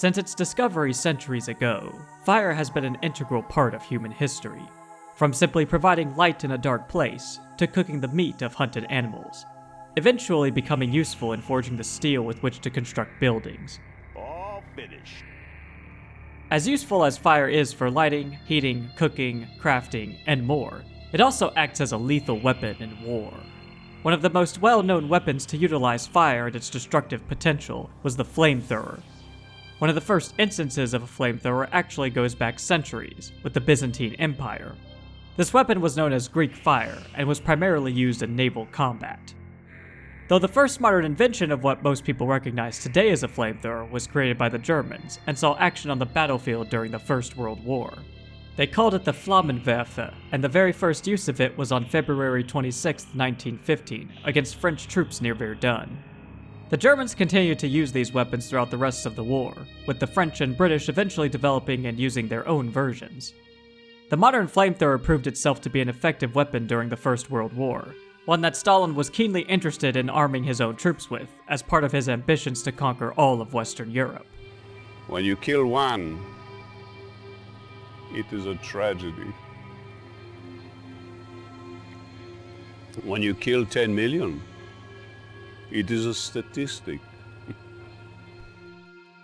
Since its discovery centuries ago, fire has been an integral part of human history. From simply providing light in a dark place, to cooking the meat of hunted animals, eventually becoming useful in forging the steel with which to construct buildings. All finished. As useful as fire is for lighting, heating, cooking, crafting, and more, it also acts as a lethal weapon in war. One of the most well-known weapons to utilize fire and its destructive potential was the flamethrower. One of the first instances of a flamethrower actually goes back centuries, with the Byzantine Empire. This weapon was known as Greek fire, and was primarily used in naval combat. Though the first modern invention of what most people recognize today as a flamethrower was created by the Germans, and saw action on the battlefield during the First World War. They called it the Flammenwerfer, and the very first use of it was on February 26, 1915, against French troops near Verdun. The Germans continued to use these weapons throughout the rest of the war, with the French and British eventually developing and using their own versions. The modern flamethrower proved itself to be an effective weapon during the First World War, one that Stalin was keenly interested in arming his own troops with, as part of his ambitions to conquer all of Western Europe. When you kill one, it is a tragedy. When you kill 10 million, it is a statistic.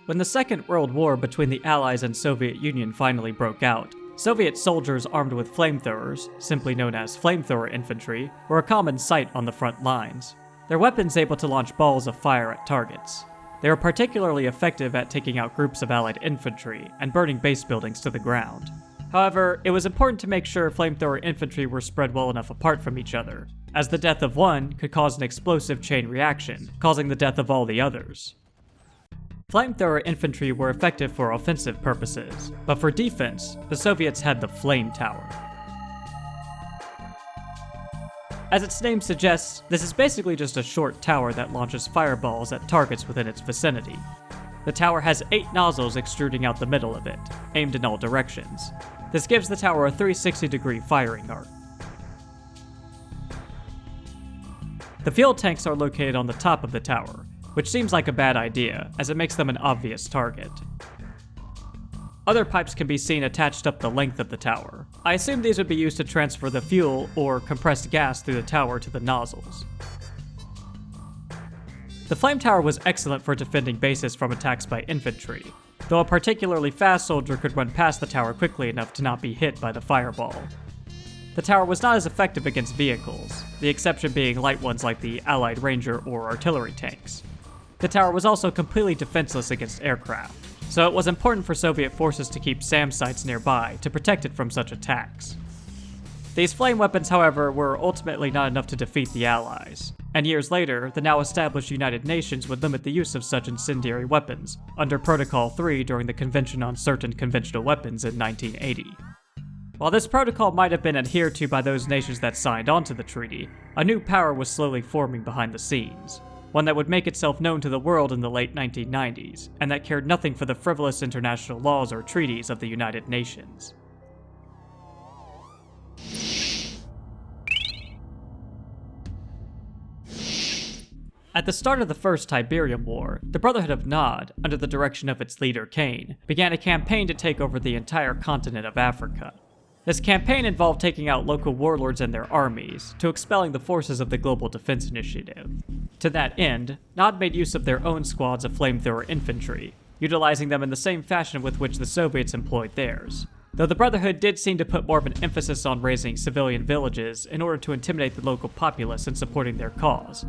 When the Second World War between the Allies and Soviet Union finally broke out, Soviet soldiers armed with flamethrowers, simply known as flamethrower infantry, were a common sight on the front lines. Their weapons able to launch balls of fire at targets. They were particularly effective at taking out groups of Allied infantry and burning base buildings to the ground. However, it was important to make sure flamethrower infantry were spread well enough apart from each other, as the death of one could cause an explosive chain reaction, causing the death of all the others. Flamethrower infantry were effective for offensive purposes, but for defense, the Soviets had the Flame Tower. As its name suggests, this is basically just a short tower that launches fireballs at targets within its vicinity. The tower has 8 nozzles extruding out the middle of it, aimed in all directions. This gives the tower a 360-degree firing arc. The fuel tanks are located on the top of the tower, which seems like a bad idea, as it makes them an obvious target. Other pipes can be seen attached up the length of the tower. I assume these would be used to transfer the fuel or compressed gas through the tower to the nozzles. The flame tower was excellent for defending bases from attacks by infantry, though a particularly fast soldier could run past the tower quickly enough to not be hit by the fireball. The tower was not as effective against vehicles, the exception being light ones like the Allied Ranger or artillery tanks. The tower was also completely defenseless against aircraft, so it was important for Soviet forces to keep SAM sites nearby to protect it from such attacks. These flame weapons, however, were ultimately not enough to defeat the Allies, and years later, the now established United Nations would limit the use of such incendiary weapons under Protocol 3 during the Convention on Certain Conventional Weapons in 1980. While this protocol might have been adhered to by those nations that signed on to the treaty, a new power was slowly forming behind the scenes, one that would make itself known to the world in the late 1990s, and that cared nothing for the frivolous international laws or treaties of the United Nations. At the start of the First Tiberium War, the Brotherhood of Nod, under the direction of its leader Kane, began a campaign to take over the entire continent of Africa. This campaign involved taking out local warlords and their armies, to expelling the forces of the Global Defense Initiative. To that end, Nod made use of their own squads of flamethrower infantry, utilizing them in the same fashion with which the Soviets employed theirs. Though the Brotherhood did seem to put more of an emphasis on raising civilian villages in order to intimidate the local populace in supporting their cause.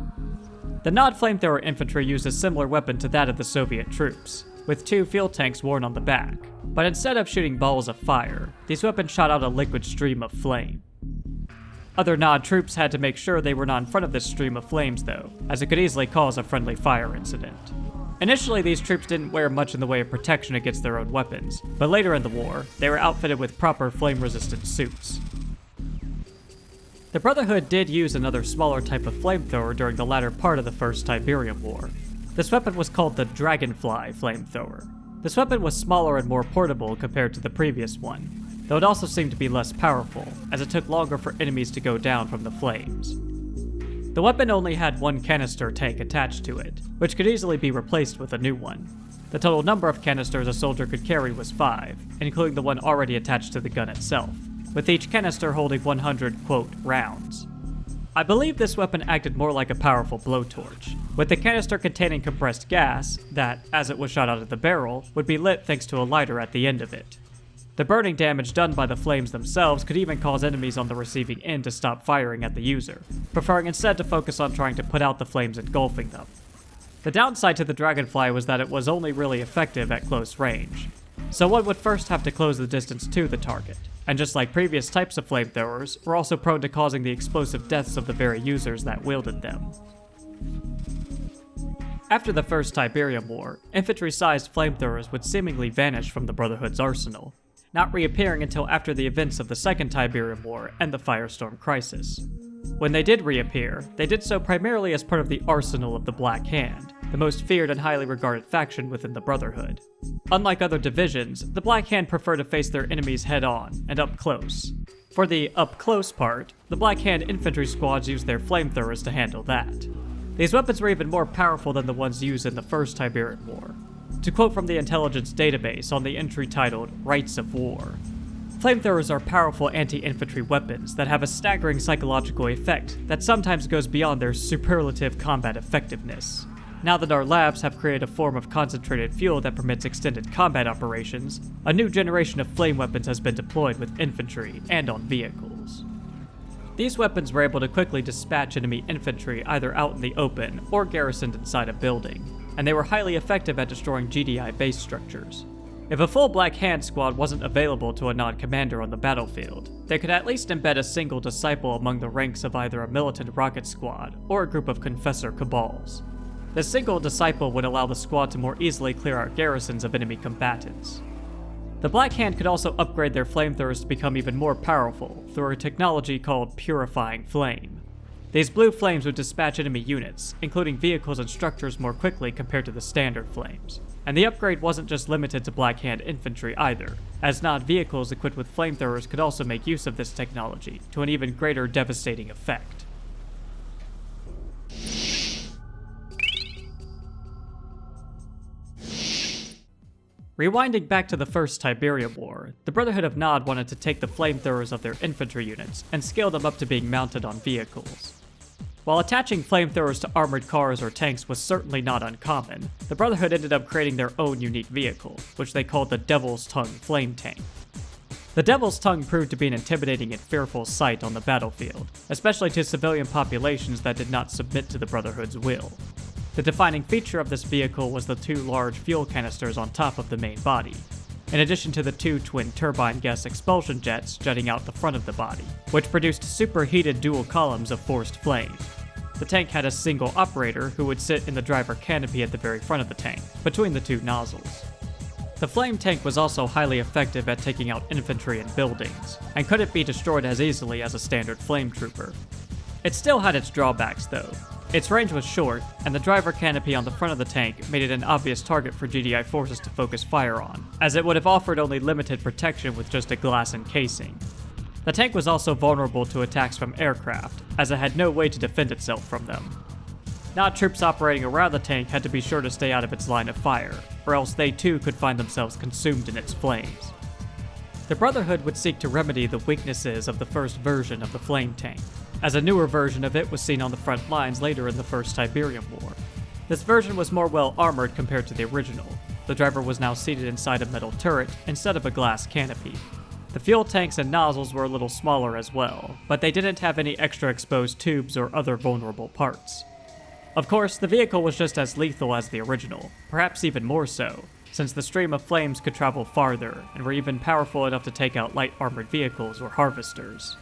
The Nod flamethrower infantry used a similar weapon to that of the Soviet troops, with 2 fuel tanks worn on the back, but instead of shooting balls of fire, these weapons shot out a liquid stream of flame. Other Nod troops had to make sure they were not in front of this stream of flames though, as it could easily cause a friendly fire incident. Initially, these troops didn't wear much in the way of protection against their own weapons, but later in the war, they were outfitted with proper flame-resistant suits. The Brotherhood did use another smaller type of flamethrower during the latter part of the First Tiberium War. This weapon was called the Dragonfly flamethrower. This weapon was smaller and more portable compared to the previous one, though it also seemed to be less powerful, as it took longer for enemies to go down from the flames. The weapon only had one canister tank attached to it, which could easily be replaced with a new one. The total number of canisters a soldier could carry was 5, including the one already attached to the gun itself, with each canister holding 100, quote, rounds. I believe this weapon acted more like a powerful blowtorch, with the canister containing compressed gas that, as it was shot out of the barrel, would be lit thanks to a lighter at the end of it. The burning damage done by the flames themselves could even cause enemies on the receiving end to stop firing at the user, preferring instead to focus on trying to put out the flames engulfing them. The downside to the Dragonfly was that it was only really effective at close range. So one would first have to close the distance to the target, and just like previous types of flamethrowers, were also prone to causing the explosive deaths of the very users that wielded them. After the First Tiberium War, infantry-sized flamethrowers would seemingly vanish from the Brotherhood's arsenal, not reappearing until after the events of the Second Tiberium War and the Firestorm Crisis. When they did reappear, they did so primarily as part of the arsenal of the Black Hand, the most feared and highly regarded faction within the Brotherhood. Unlike other divisions, the Black Hand prefer to face their enemies head-on and up close. For the up-close part, the Black Hand infantry squads used their flamethrowers to handle that. These weapons were even more powerful than the ones used in the First Tiberian War. To quote from the intelligence database on the entry titled Rights of War, flamethrowers are powerful anti-infantry weapons that have a staggering psychological effect that sometimes goes beyond their superlative combat effectiveness. Now that our labs have created a form of concentrated fuel that permits extended combat operations, a new generation of flame weapons has been deployed with infantry and on vehicles. These weapons were able to quickly dispatch enemy infantry either out in the open or garrisoned inside a building, and they were highly effective at destroying GDI base structures. If a full Black Hand squad wasn't available to a non-commander on the battlefield, they could at least embed a single disciple among the ranks of either a militant rocket squad or a group of Confessor Cabals. The single disciple would allow the squad to more easily clear out garrisons of enemy combatants. The Black Hand could also upgrade their flamethrowers to become even more powerful through a technology called Purifying Flame. These blue flames would dispatch enemy units, including vehicles and structures, more quickly compared to the standard flames. And the upgrade wasn't just limited to Black Hand infantry either, as non-vehicles equipped with flamethrowers could also make use of this technology to an even greater devastating effect. Rewinding back to the First Tiberium War, the Brotherhood of Nod wanted to take the flamethrowers of their infantry units and scale them up to being mounted on vehicles. While attaching flamethrowers to armored cars or tanks was certainly not uncommon, the Brotherhood ended up creating their own unique vehicle, which they called the Devil's Tongue Flame Tank. The Devil's Tongue proved to be an intimidating and fearful sight on the battlefield, especially to civilian populations that did not submit to the Brotherhood's will. The defining feature of this vehicle was the 2 large fuel canisters on top of the main body, in addition to the 2 twin turbine gas expulsion jets jutting out the front of the body, which produced superheated dual columns of forced flame. The tank had a single operator who would sit in the driver canopy at the very front of the tank, between the 2 nozzles. The flame tank was also highly effective at taking out infantry and buildings, and couldn't be destroyed as easily as a standard flame trooper. It still had its drawbacks though. Its range was short, and the driver canopy on the front of the tank made it an obvious target for GDI forces to focus fire on, as it would have offered only limited protection with just a glass encasing. The tank was also vulnerable to attacks from aircraft, as it had no way to defend itself from them. Nod troops operating around the tank had to be sure to stay out of its line of fire, or else they too could find themselves consumed in its flames. The Brotherhood would seek to remedy the weaknesses of the first version of the flame tank, as a newer version of it was seen on the front lines later in the First Tiberium War. This version was more well armored compared to the original. The driver was now seated inside a metal turret instead of a glass canopy. The fuel tanks and nozzles were a little smaller as well, but they didn't have any extra exposed tubes or other vulnerable parts. Of course, the vehicle was just as lethal as the original, perhaps even more so, since the stream of flames could travel farther and were even powerful enough to take out light armored vehicles or harvesters.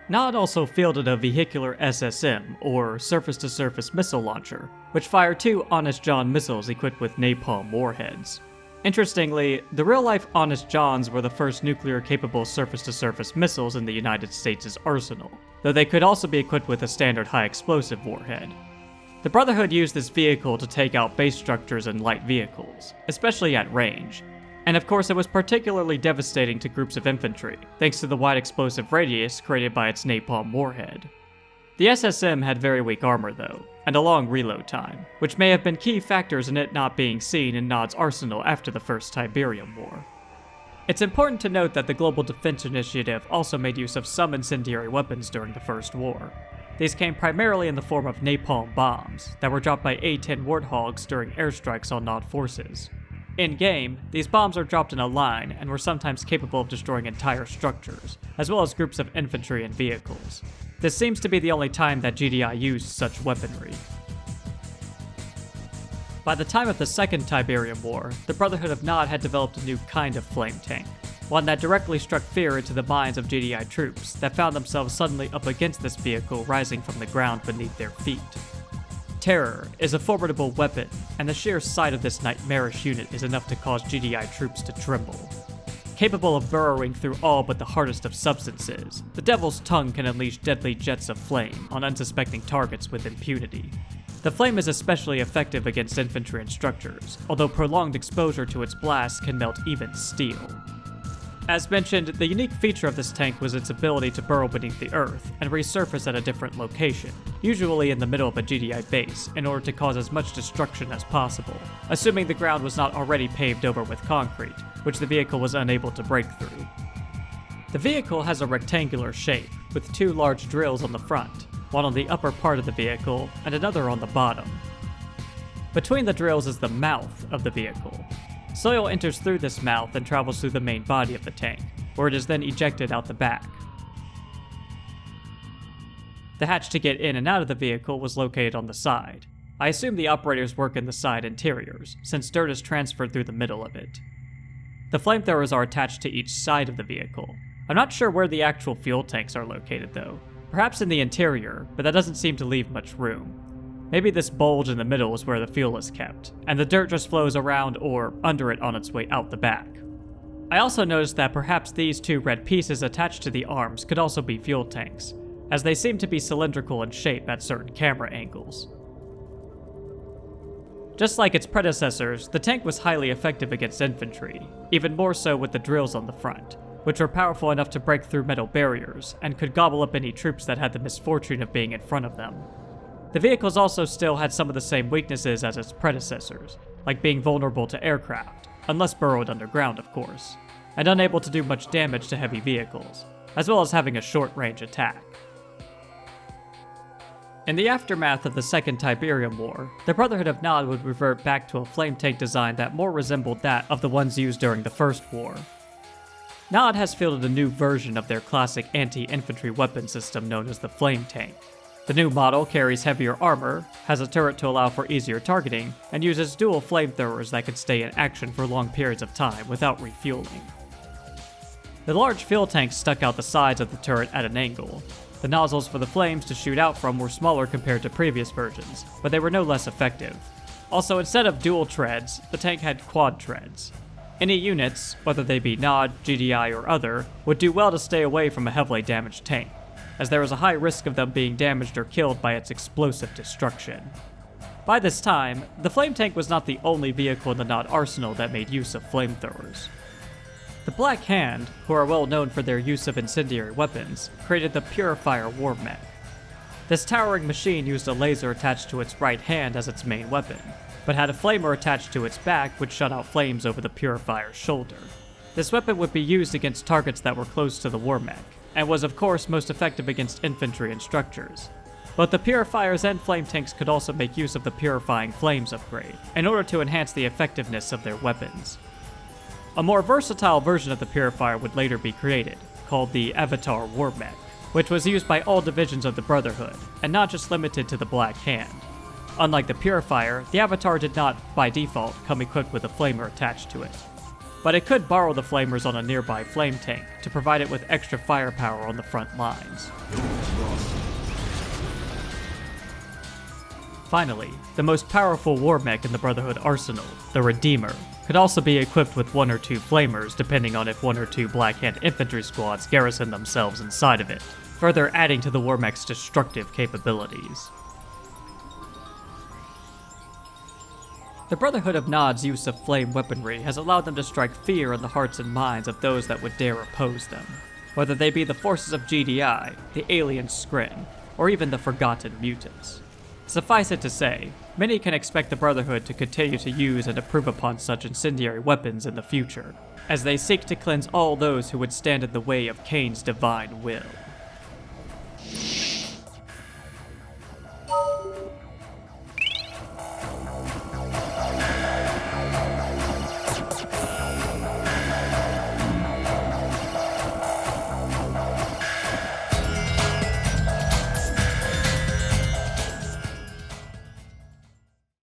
Nod also fielded a vehicular SSM, or surface-to-surface missile launcher, which fired 2 Honest John missiles equipped with napalm warheads. Interestingly, the real-life Honest Johns were the first nuclear-capable surface-to-surface missiles in the United States' arsenal, though they could also be equipped with a standard high-explosive warhead. The Brotherhood used this vehicle to take out base structures and light vehicles, especially at range. And of course it was particularly devastating to groups of infantry, thanks to the wide explosive radius created by its napalm warhead. The SSM had very weak armor though, and a long reload time, which may have been key factors in it not being seen in Nod's arsenal after the First Tiberium War. It's important to note that the Global Defense Initiative also made use of some incendiary weapons during the First War. These came primarily in the form of napalm bombs that were dropped by A-10 Warthogs during airstrikes on Nod forces. In-game, these bombs are dropped in a line and were sometimes capable of destroying entire structures, as well as groups of infantry and vehicles. This seems to be the only time that GDI used such weaponry. By the time of the Second Tiberium War, the Brotherhood of Nod had developed a new kind of flame tank, one that directly struck fear into the minds of GDI troops that found themselves suddenly up against this vehicle rising from the ground beneath their feet. Terror is a formidable weapon, and the sheer sight of this nightmarish unit is enough to cause GDI troops to tremble. Capable of burrowing through all but the hardest of substances, the Devil's Tongue can unleash deadly jets of flame on unsuspecting targets with impunity. The flame is especially effective against infantry and structures, although prolonged exposure to its blasts can melt even steel. As mentioned, the unique feature of this tank was its ability to burrow beneath the earth and resurface at a different location, usually in the middle of a GDI base, in order to cause as much destruction as possible, assuming the ground was not already paved over with concrete, which the vehicle was unable to break through. The vehicle has a rectangular shape, with two large drills on the front, one on the upper part of the vehicle and another on the bottom. Between the drills is the mouth of the vehicle. Soil enters through this mouth and travels through the main body of the tank, where it is then ejected out the back. The hatch to get in and out of the vehicle was located on the side. I assume the operators work in the side interiors, since dirt is transferred through the middle of it. The flamethrowers are attached to each side of the vehicle. I'm not sure where the actual fuel tanks are located though. Perhaps in the interior, but that doesn't seem to leave much room. Maybe this bulge in the middle is where the fuel is kept, and the dirt just flows around or under it on its way out the back. I also noticed that perhaps these two red pieces attached to the arms could also be fuel tanks, as they seem to be cylindrical in shape at certain camera angles. Just like its predecessors, the tank was highly effective against infantry, even more so with the drills on the front, which were powerful enough to break through metal barriers and could gobble up any troops that had the misfortune of being in front of them. The vehicles also still had some of the same weaknesses as its predecessors, like being vulnerable to aircraft, unless burrowed underground of course, and unable to do much damage to heavy vehicles, as well as having a short-range attack. In the aftermath of the Second Tiberium War, the Brotherhood of Nod would revert back to a flame tank design that more resembled that of the ones used during the First War. Nod has fielded a new version of their classic anti-infantry weapon system known as the Flame Tank. The new model carries heavier armor, has a turret to allow for easier targeting, and uses dual flamethrowers that can stay in action for long periods of time without refueling. The large fuel tanks stuck out the sides of the turret at an angle. The nozzles for the flames to shoot out from were smaller compared to previous versions, but they were no less effective. Also, instead of dual treads, the tank had quad treads. Any units, whether they be Nod, GDI, or other, would do well to stay away from a heavily damaged tank, as there was a high risk of them being damaged or killed by its explosive destruction. By this time, the flame tank was not the only vehicle in the Nod arsenal that made use of flamethrowers. The Black Hand, who are well known for their use of incendiary weapons, created the Purifier War Mech. This towering machine used a laser attached to its right hand as its main weapon, but had a flamer attached to its back which shot out flames over the Purifier's shoulder. This weapon would be used against targets that were close to the War Mech, and was of course most effective against infantry and structures. Both the Purifiers and Flame Tanks could also make use of the Purifying Flames upgrade, in order to enhance the effectiveness of their weapons. A more versatile version of the Purifier would later be created, called the Avatar War Mech, which was used by all divisions of the Brotherhood, and not just limited to the Black Hand. Unlike the Purifier, the Avatar did not, by default, come equipped with a flamer attached to it. But it could borrow the flamers on a nearby flame tank to provide it with extra firepower on the front lines. Finally, the most powerful war mech in the Brotherhood arsenal, the Redeemer, could also be equipped with 1 or 2 flamers depending on if 1 or 2 Black Hand infantry squads garrison themselves inside of it, further adding to the war mech's destructive capabilities. The Brotherhood of Nod's use of flame weaponry has allowed them to strike fear in the hearts and minds of those that would dare oppose them, whether they be the forces of GDI, the alien Skrin, or even the Forgotten Mutants. Suffice it to say, many can expect the Brotherhood to continue to use and improve upon such incendiary weapons in the future, as they seek to cleanse all those who would stand in the way of Kane's divine will.